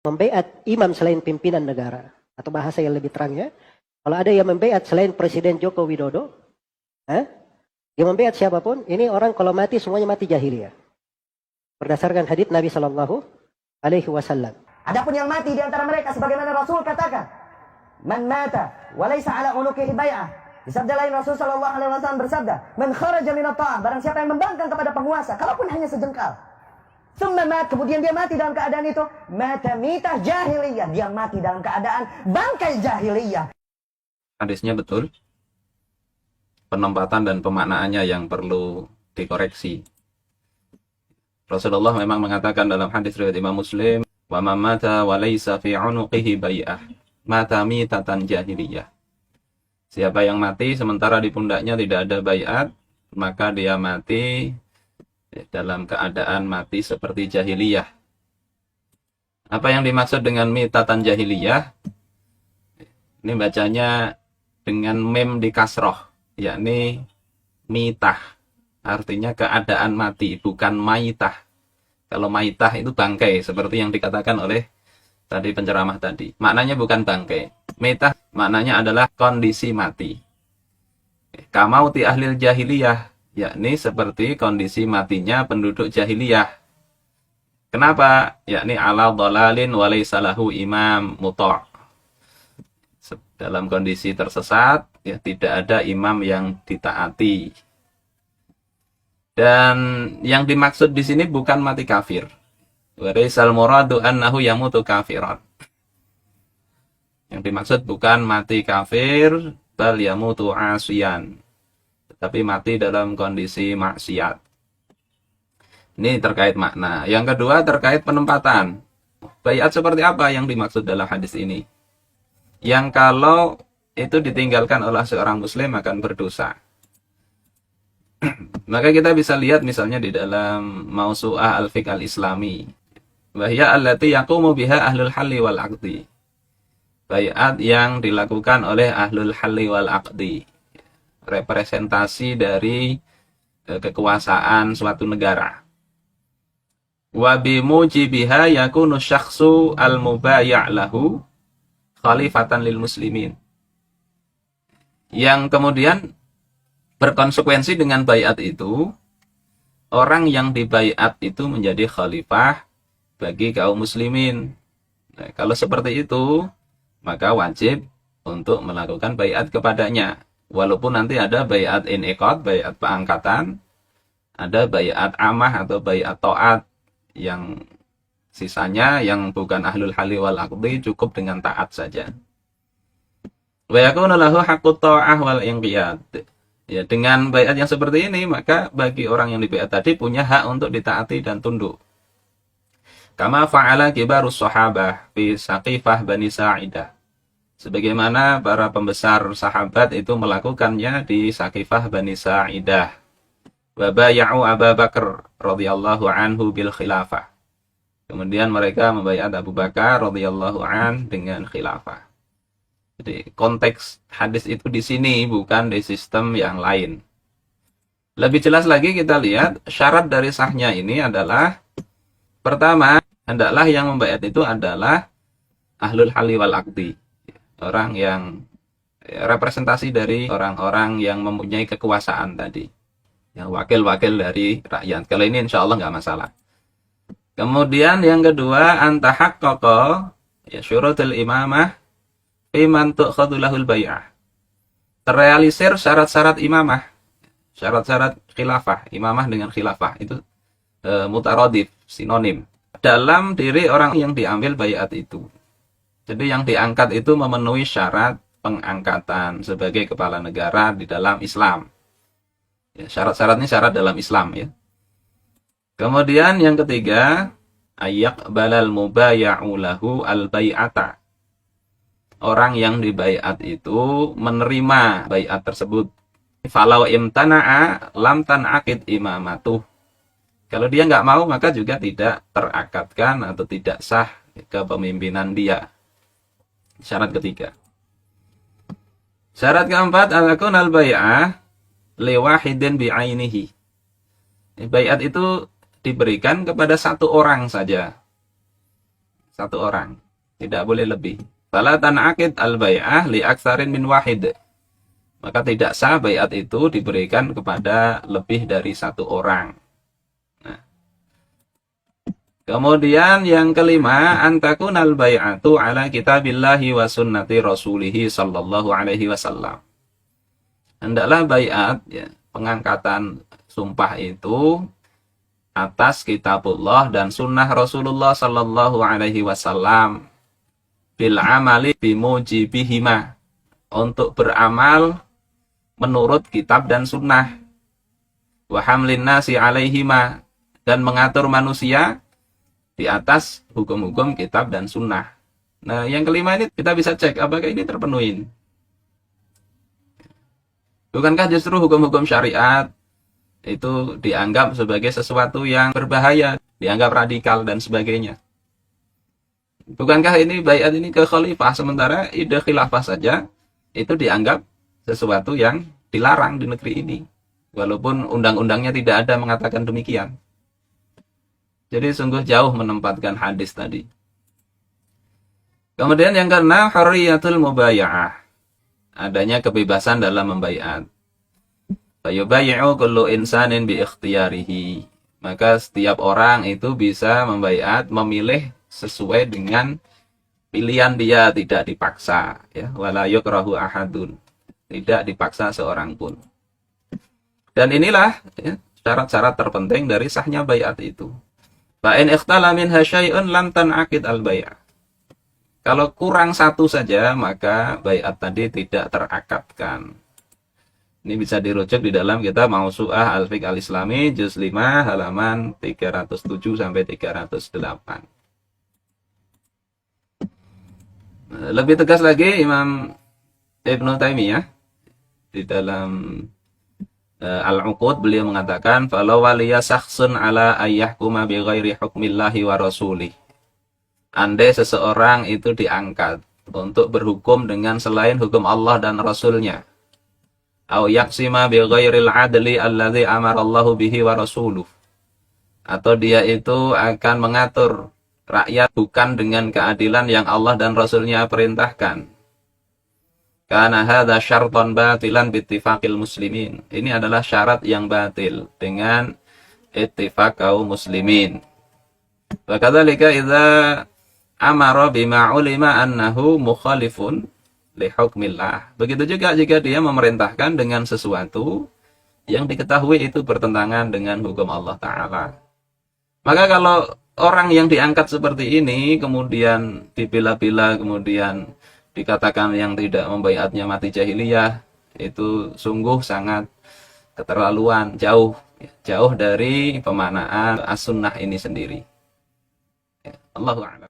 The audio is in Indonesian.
membaiat imam selain pimpinan negara. Atau bahasa yang lebih terangnya, kalau ada yang membaiat selain Presiden Joko Widodo, yang membaiat siapapun, ini orang kalau mati semuanya mati jahiliyah. Berdasarkan hadits Nabi Shallallahu Alaihi Wasallam. Adapun yang mati di antara mereka, sebagaimana Rasul katakan, man mata walaysa ala unuqihi bai'ah. Di sabda lain Rasul Shallallahu Alaihi Wasallam bersabda, man kharaja minat ta'ah, barang siapa yang membangkang kepada penguasa, kalaupun hanya sejengkal. Tsumma mat, kemudian dia mati dalam keadaan itu, mata mitah jahiliyah, dia mati dalam keadaan bangkai jahiliyah. Hadisnya betul. Penempatan dan pemaknaannya yang perlu dikoreksi. Rasulullah memang mengatakan dalam hadis riwayat Imam Muslim, wa man mata wa laysa fi 'unuqihi bai'ah, mata mitatan jahiliyah. Siapa yang mati sementara di pundaknya tidak ada baiat, maka dia mati dalam keadaan mati seperti jahiliyah. Apa yang dimaksud dengan mitatan jahiliyah? Ini bacanya dengan mem di kasroh, yakni mitah. Artinya keadaan mati, bukan maitah. Kalau maitah itu bangkai, seperti yang dikatakan oleh tadi penceramah tadi. Maknanya bukan bangkai. Mitah maknanya adalah kondisi mati. Kamauti ahlil jahiliyah, yakni seperti kondisi matinya penduduk jahiliyah. Kenapa? Yakni ala dhalalin wa laysa lahu imam muta'. Dalam kondisi tersesat, ya tidak ada imam yang ditaati. Dan yang dimaksud di sini bukan mati kafir. Wa laysal muradu annahu yamutu kafiran. Yang dimaksud bukan mati kafir, bal yamutu asiyan. Tetapi mati dalam kondisi maksiat. Ini terkait makna. Yang kedua terkait penempatan. Baiat seperti apa yang dimaksud dalam hadis ini? Yang kalau itu ditinggalkan oleh seorang muslim akan berdosa. Maka kita bisa lihat misalnya di dalam Mausu'ah Al-Fiqh Al-Islami. Wahya allati yaqumu biha ahlul halli wal aqdi. Baiat yang dilakukan oleh ahlul halli wal aqdi. Representasi dari kekuasaan suatu negara. Wa bimujibiha yakunu syakhsu al-mubai' lahu khalifatan lil muslimin. Yang kemudian berkonsekuensi dengan baiat itu, orang yang dibaiat itu menjadi khalifah bagi kaum muslimin. Nah, kalau seperti itu, maka wajib untuk melakukan baiat kepadanya. Walaupun nanti ada baiat in'iqad, baiat pengangkatan, ada baiat amah atau baiat ta'at, yang sisanya yang bukan ahlul halli wal aqdi cukup dengan taat saja. Wa yakunu lahu haqqut ta'ah wal inqiyad. Ya, dengan baiat yang seperti ini, maka bagi orang yang dibaiat tadi punya hak untuk ditaati dan tunduk. Kama fa'ala kibarus sahabah fi Saqifah Bani Sa'idah. Sebagaimana para pembesar sahabat itu melakukannya di Saqifah Bani Sa'idah. Wa bay'u Abu Bakar radhiyallahu anhu bil khilafah. Kemudian mereka membaiat Abu Bakar radhiyallahu an dengan khilafah. Jadi konteks hadis itu di sini, bukan di sistem yang lain. Lebih jelas lagi kita lihat syarat dari sahnya ini adalah, pertama, hendaklah yang membaiat itu adalah ahlul halli wal aqdi. Orang yang representasi dari orang-orang yang mempunyai kekuasaan tadi. Yang wakil-wakil dari rakyat. Kalau ini insya Allah nggak masalah. Kemudian yang kedua, antahaqqaqa ya syurutul imamah fiman tu'khadhu lahul bai'ah. Terrealisir syarat-syarat imamah, syarat-syarat khilafah, imamah dengan khilafah itu mutaradif, sinonim dalam diri orang yang diambil baiat itu. Jadi yang diangkat itu memenuhi syarat pengangkatan sebagai kepala negara di dalam Islam. Ya, syarat-syaratnya syarat dalam Islam ya. Kemudian yang ketiga, ayyaqbalal mubaya'u lahu al-bai'ata. Orang yang dibaiat itu menerima baiat tersebut. Falau imtana'a lam tan'aqid imamatuh. Kalau dia nggak mau, maka juga tidak terakatkan atau tidak sah kepemimpinan dia. Syarat ketiga. Syarat keempat, alakun al-bai'ah liwahidin bi'ainihi. Baiat itu diberikan kepada satu orang saja. satu orang. Tidak boleh lebih. Fala tan'aqid al-bai'ah li aktsarin min wahid. Maka tidak sah baiat itu diberikan kepada lebih dari satu orang. Nah. Kemudian yang kelima, antakunal bai'atu ala kitabillahi wa sunnati rasulihi sallallahu alaihi wasallam. Hendaklah baiat, ya, pengangkatan sumpah itu atas kitabullah dan sunnah Rasulullah sallallahu alaihi wasallam bil amali bimujibihima, untuk beramal menurut kitab dan sunnah, wa hamlin nasi alaihima, dan mengatur manusia di atas hukum-hukum kitab dan sunnah. Nah, yang kelima ini kita bisa cek apakah ini terpenuhi. Bukankah justru hukum-hukum syariat itu dianggap sebagai sesuatu yang berbahaya, dianggap radikal dan sebagainya? Bukankah ini baiat ini ke khalifah, sementara ide khilafah saja itu dianggap sesuatu yang dilarang di negeri ini, walaupun undang-undangnya tidak ada mengatakan demikian. Jadi sungguh jauh menempatkan hadis tadi. Kemudian yang keenam, hurriyatul mubaya'ah, adanya kebebasan dalam membaiat. Fayubayyi'u kullu insanin bi ikhtiyarihi, maka setiap orang itu bisa membaiat, memilih sesuai dengan pilihan dia, tidak dipaksa, ya. Wala yukrahu ahadun, tidak dipaksa seorang pun. Dan inilah, ya, syarat-syarat terpenting dari sahnya baiat itu. Fa in ikhtala minha syai'un lam tan'aqid al-bai'ah. Kalau kurang satu saja, maka baiat tadi tidak terakadkan. Ini bisa dirujuk di dalam kitab Mausu'ah Al-Fiqh Al-Islami juz 5 halaman 307 sampai 308. Lebih tegas lagi Imam Ibnu Taimiyah di dalam Al-Uqud, beliau mengatakan falau waliya sakhsun ala ayyahkuma bi ghairi hukmillahi wa rasulih. Andai seseorang itu diangkat untuk berhukum dengan selain hukum Allah dan Rasulnya, au yaqsima bi ghairil adli alladzi amara Allahu bihi wa rasuluh, atau dia itu akan mengatur rakyat bukan dengan keadilan yang Allah dan Rasulnya perintahkan, karena hadza syartan batilan bittifaqil muslimin, ini adalah syarat yang batil dengan ittifaq kaum muslimin. Wa kadzalika idza amara bima ulima annahu mukhalifun li hukmillah, begitu juga jika dia memerintahkan dengan sesuatu yang diketahui itu bertentangan dengan hukum Allah Ta'ala. Maka kalau orang yang diangkat seperti ini kemudian dibela-bela, kemudian dikatakan yang tidak membaiatnya mati jahiliyah, itu sungguh sangat keterlaluan, jauh dari pemaknaan as-sunnah ini sendiri. Allahu a'lam.